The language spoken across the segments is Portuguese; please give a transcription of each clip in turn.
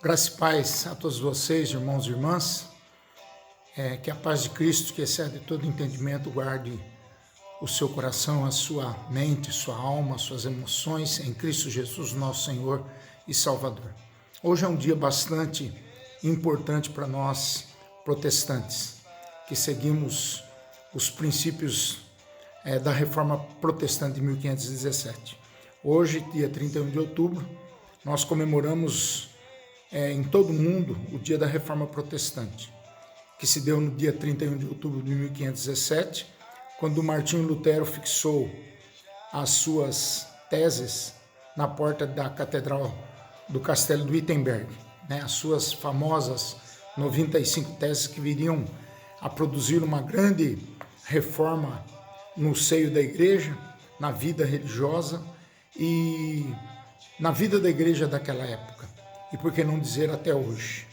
Graça e paz a todos vocês, irmãos e irmãs. Que a paz de Cristo, que excede todo entendimento, guarde o seu coração, a sua mente, sua alma, suas emoções em Cristo Jesus, nosso Senhor e Salvador. Hoje é um dia bastante importante para nós protestantes, que seguimos os princípios da Reforma Protestante de 1517. Hoje, dia 31 de outubro, nós comemoramos em todo o mundo o dia da Reforma Protestante, que se deu no dia 31 de outubro de 1517, quando Martinho Lutero fixou as suas teses na porta da Catedral do Castelo de Wittenberg, as suas famosas 95 teses que viriam a produzir uma grande reforma no seio da igreja, na vida religiosa e na vida da igreja daquela época. E por que não dizer até hoje?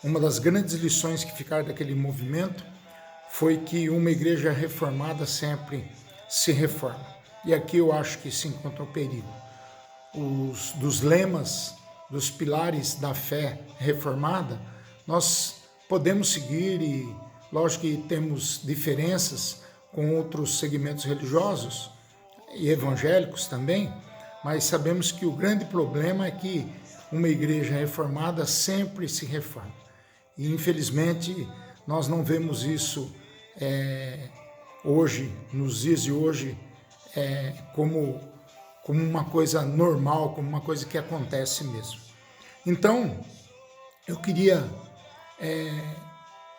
Uma das grandes lições que ficaram daquele movimento foi que uma igreja reformada sempre se reforma. E aqui eu acho que se encontra o perigo. Dos lemas, dos pilares da fé reformada, nós podemos seguir e, lógico que temos diferenças com outros segmentos religiosos e evangélicos também, mas sabemos que o grande problema é que uma igreja reformada sempre se reforma. E, infelizmente, nós não vemos isso hoje, nos dias de hoje, como uma coisa normal, como uma coisa que acontece mesmo. Então, eu queria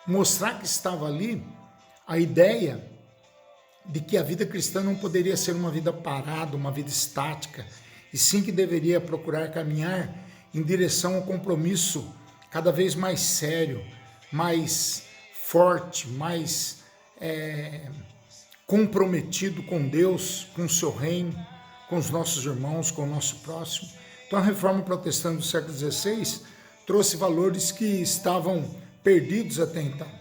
mostrar que estava ali a ideia de que a vida cristã não poderia ser uma vida parada, uma vida estática, e sim que deveria procurar caminhar em direção ao compromisso cada vez mais sério, mais forte, mais comprometido com Deus, com o seu reino, com os nossos irmãos, com o nosso próximo. Então a Reforma Protestante do século XVI trouxe valores que estavam perdidos até então.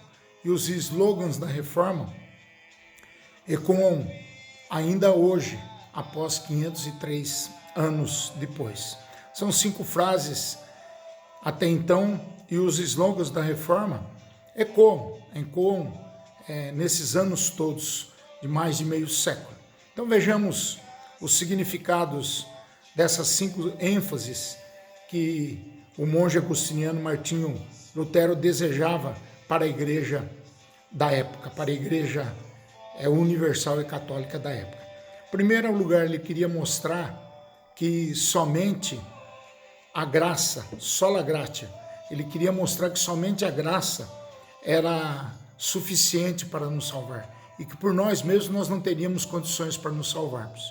E os slogans da Reforma ecoam ainda hoje, após 503 anos depois. São 5 frases até então, e os slogans da Reforma ecoam nesses anos todos, de mais de meio século. Então vejamos os significados dessas 5 ênfases que o monge agostiniano Martinho Lutero desejava para a igreja da época, para a igreja universal e católica da época. Em primeiro lugar, ele queria mostrar que somente a graça, sola gratia, ele queria mostrar que somente a graça era suficiente para nos salvar e que por nós mesmos nós não teríamos condições para nos salvarmos.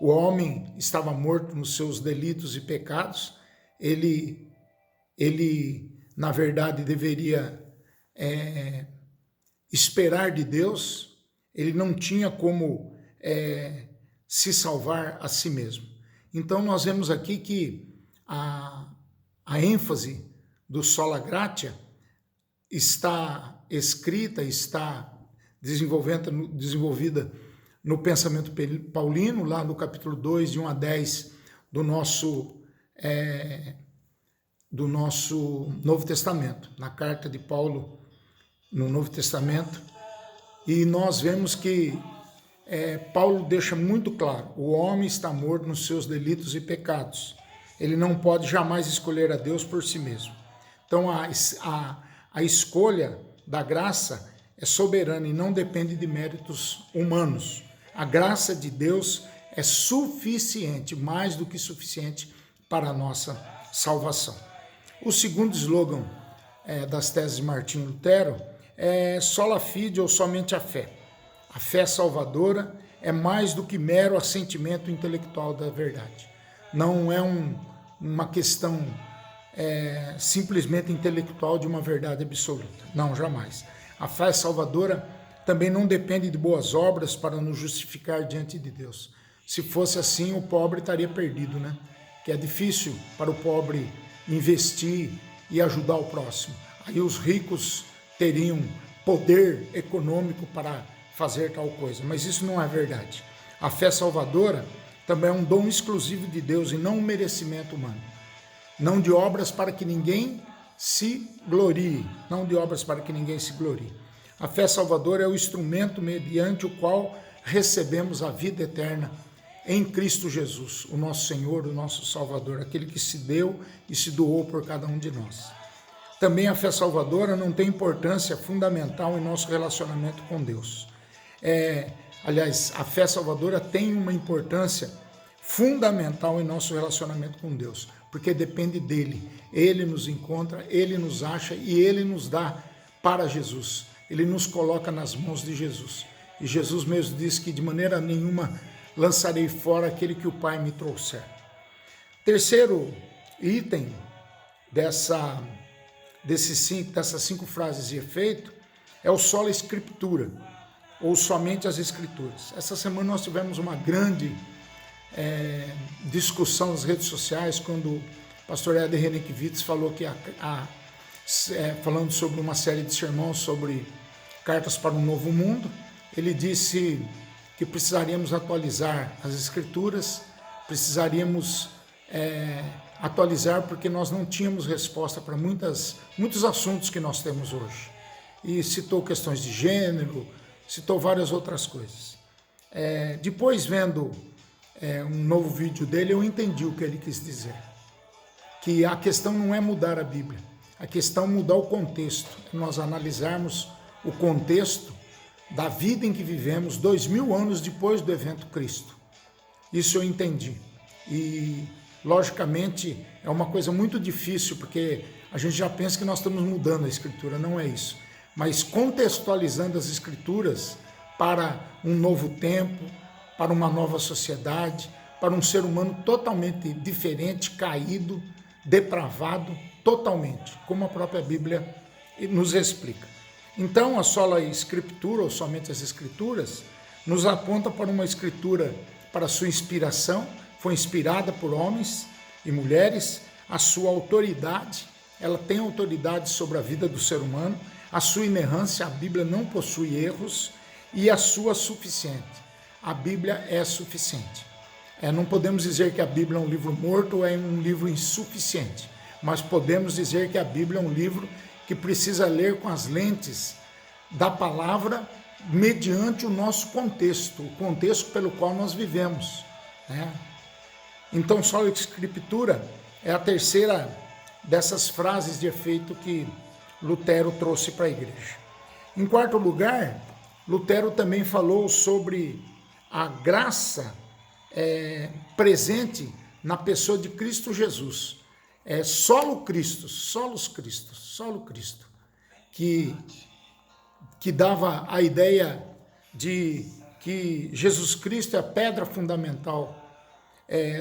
O homem estava morto nos seus delitos e pecados, ele na verdade deveria esperar de Deus, ele não tinha como se salvar a si mesmo. Então nós vemos aqui que a ênfase do sola gratia está escrita, está desenvolvida no pensamento paulino, lá no capítulo 2, de 1 a 10 do nosso Novo Testamento, na carta de Paulo no Novo Testamento. E nós vemos que Paulo deixa muito claro, o homem está morto nos seus delitos e pecados. Ele não pode jamais escolher a Deus por si mesmo. Então a escolha da graça é soberana e não depende de méritos humanos. A graça de Deus é suficiente, mais do que suficiente para a nossa salvação. O segundo slogan das teses de Martinho Lutero é sola fide, ou somente a fé. A fé salvadora é mais do que mero assentimento intelectual da verdade. Não é uma questão simplesmente intelectual de uma verdade absoluta. Não, jamais. A fé salvadora também não depende de boas obras para nos justificar diante de Deus. Se fosse assim, o pobre estaria perdido, né? Que é difícil para o pobre investir e ajudar o próximo. Aí os ricos teriam poder econômico para fazer tal coisa, mas isso não é verdade. A fé salvadora também é um dom exclusivo de Deus e não um merecimento humano. não de obras para que ninguém se glorie, não de obras para que ninguém se glorie. A fé salvadora é o instrumento mediante o qual recebemos a vida eterna em Cristo Jesus, o nosso Senhor, o nosso Salvador, aquele que se deu e se doou por cada um de nós. Também a fé salvadora não tem importância fundamental em nosso relacionamento com Deus. Aliás, a fé salvadora tem uma importância fundamental em nosso relacionamento com Deus, porque depende dele. Ele nos encontra, ele nos acha e ele nos dá para Jesus. Ele nos coloca nas mãos de Jesus. E Jesus mesmo disse que de maneira nenhuma lançarei fora aquele que o Pai me trouxer. Terceiro item dessas 5 frases de efeito é o sola escritura, ou somente as escrituras. Essa semana nós tivemos uma grande discussão nas redes sociais, quando o pastor Eder Renekiewicz falou que falando sobre uma série de sermões sobre cartas para um novo mundo, ele disse que precisaríamos atualizar as escrituras, precisaríamos atualizar porque nós não tínhamos resposta para muitos assuntos que nós temos hoje. E citou questões de gênero, citou várias outras coisas. Depois, vendo um novo vídeo dele, eu entendi o que ele quis dizer. Que a questão não é mudar a Bíblia, a questão é mudar o contexto, é nós analisarmos o contexto da vida em que vivemos 2000 anos depois do evento Cristo. Isso eu entendi. E, logicamente, é uma coisa muito difícil, porque a gente já pensa que nós estamos mudando a Escritura, não é isso. Mas contextualizando as Escrituras para um novo tempo, para uma nova sociedade, para um ser humano totalmente diferente, caído, depravado, totalmente, como a própria Bíblia nos explica. Então, a sola escritura, ou somente as escrituras, nos aponta para uma escritura, para a sua inspiração, foi inspirada por homens e mulheres, a sua autoridade, ela tem autoridade sobre a vida do ser humano, a sua inerrância, a Bíblia não possui erros, e a sua suficiente. A Bíblia é suficiente. Não podemos dizer que a Bíblia é um livro morto ou é um livro insuficiente, mas podemos dizer que a Bíblia é um livro que precisa ler com as lentes da palavra mediante o nosso contexto, o contexto pelo qual nós vivemos. Então, sola escritura é a terceira dessas frases de efeito que Lutero trouxe para a igreja. Em quarto lugar, Lutero também falou sobre a graça presente na pessoa de Cristo Jesus. Solo Cristo, que dava a ideia de que Jesus Cristo é a pedra fundamental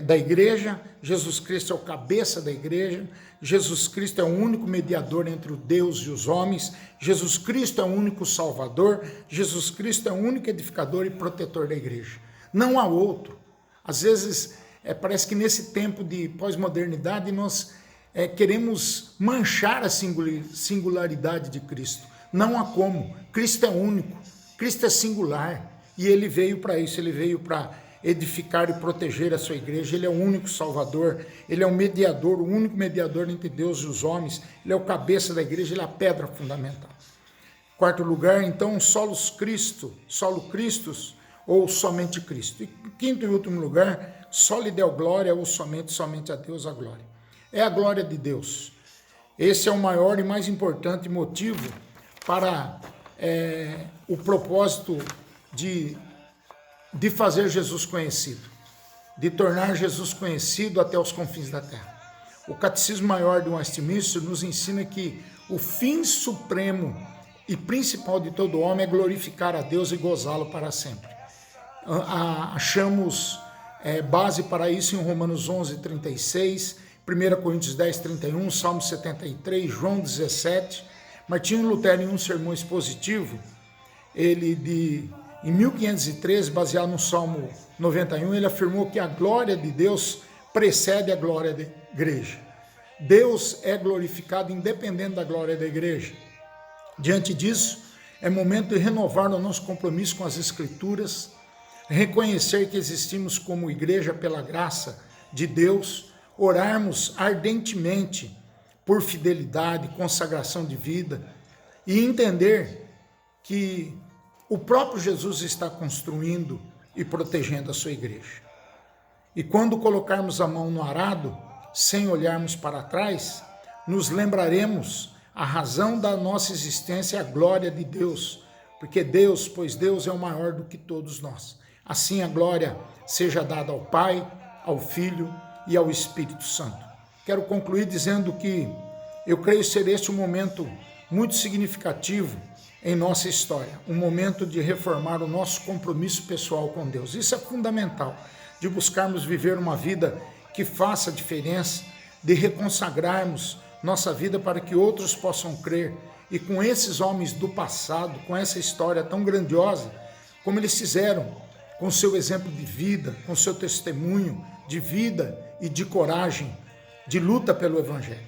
da igreja, Jesus Cristo é o cabeça da igreja, Jesus Cristo é o único mediador entre o Deus e os homens, Jesus Cristo é o único salvador, Jesus Cristo é o único edificador e protetor da igreja. Não há outro. Às vezes, parece que nesse tempo de pós-modernidade nós queremos manchar a singularidade de Cristo. Não há como. Cristo é único, Cristo é singular e ele veio para isso, ele veio para edificar e proteger a sua igreja. Ele é o único salvador, ele é o mediador, o único mediador entre Deus e os homens, ele é o cabeça da igreja, ele é a pedra fundamental. Quarto lugar, então, solo Christus, ou somente Cristo. E quinto e último lugar, soli Deo glória, ou somente a Deus a glória. É a glória de Deus. Esse é o maior e mais importante motivo para o propósito de fazer Jesus conhecido, de tornar Jesus conhecido até os confins da terra. O Catecismo Maior de Westminster nos ensina que o fim supremo e principal de todo homem é glorificar a Deus e gozá-lo para sempre. Achamos base para isso em Romanos 11, 36, 1 Coríntios 10, 31, Salmo 73, João 17. Martinho Lutero, em um sermão expositivo, em 1513, baseado no Salmo 91, ele afirmou que a glória de Deus precede a glória da igreja. Deus é glorificado independente da glória da igreja. Diante disso, é momento de renovar o nosso compromisso com as Escrituras, reconhecer que existimos como igreja pela graça de Deus, orarmos ardentemente por fidelidade, consagração de vida e entender que o próprio Jesus está construindo e protegendo a sua igreja. E quando colocarmos a mão no arado, sem olharmos para trás, nos lembraremos a razão da nossa existência, a glória de Deus, porque pois Deus é o maior do que todos nós. Assim a glória seja dada ao Pai, ao Filho e ao Espírito Santo. Quero concluir dizendo que eu creio ser este um momento muito significativo em nossa história, um momento de reformar o nosso compromisso pessoal com Deus. Isso é fundamental, de buscarmos viver uma vida que faça diferença, de reconsagrarmos nossa vida para que outros possam crer. E com esses homens do passado, com essa história tão grandiosa, como eles fizeram, com seu exemplo de vida, com seu testemunho de vida e de coragem, de luta pelo Evangelho.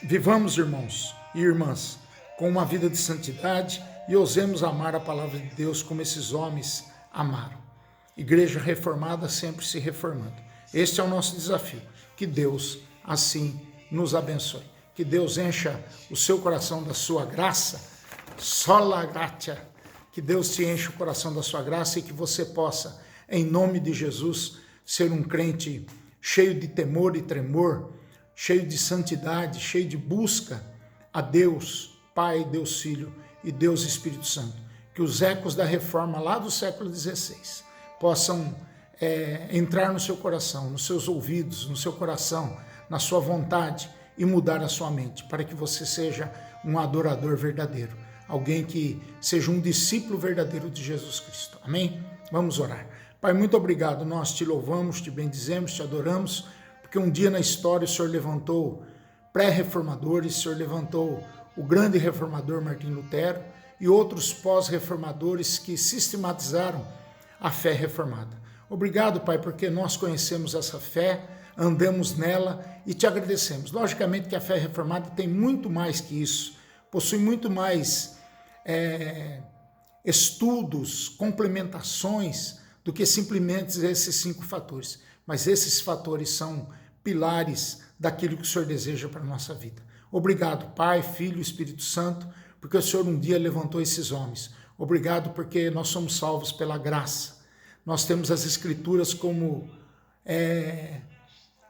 Vivamos, irmãos e irmãs, com uma vida de santidade e ousemos amar a palavra de Deus como esses homens amaram. Igreja reformada sempre se reformando. Este é o nosso desafio. Que Deus assim nos abençoe. Que Deus encha o seu coração da sua graça. Sola gratia. Que Deus te enche o coração da sua graça e que você possa, em nome de Jesus, ser um crente cheio de temor e tremor, cheio de santidade, cheio de busca a Deus, Pai, Deus Filho e Deus Espírito Santo. Que os ecos da reforma lá do século XVI possam entrar no seu coração, nos seus ouvidos, no seu coração, na sua vontade e mudar a sua mente, para que você seja um adorador verdadeiro, alguém que seja um discípulo verdadeiro de Jesus Cristo. Amém? Vamos orar. Pai, muito obrigado, nós te louvamos, te bendizemos, te adoramos, porque um dia na história o Senhor levantou pré-reformadores, o Senhor levantou o grande reformador Martim Lutero e outros pós-reformadores que sistematizaram a fé reformada. Obrigado, Pai, porque nós conhecemos essa fé, andamos nela e te agradecemos. Logicamente que a fé reformada tem muito mais que isso, possui muito mais estudos, complementações do que simplesmente esses 5 fatores. Mas esses fatores são pilares daquilo que o Senhor deseja para a nossa vida. Obrigado, Pai, Filho e Espírito Santo, porque o Senhor um dia levantou esses homens. Obrigado porque nós somos salvos pela graça. Nós temos as Escrituras como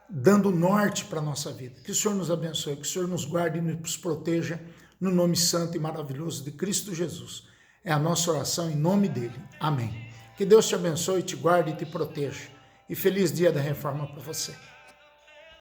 dando norte para a nossa vida. Que o Senhor nos abençoe, que o Senhor nos guarde e nos proteja no nome santo e maravilhoso de Cristo Jesus. É a nossa oração em nome dele. Amém. Que Deus te abençoe, te guarde e te proteja. E feliz dia da reforma para você.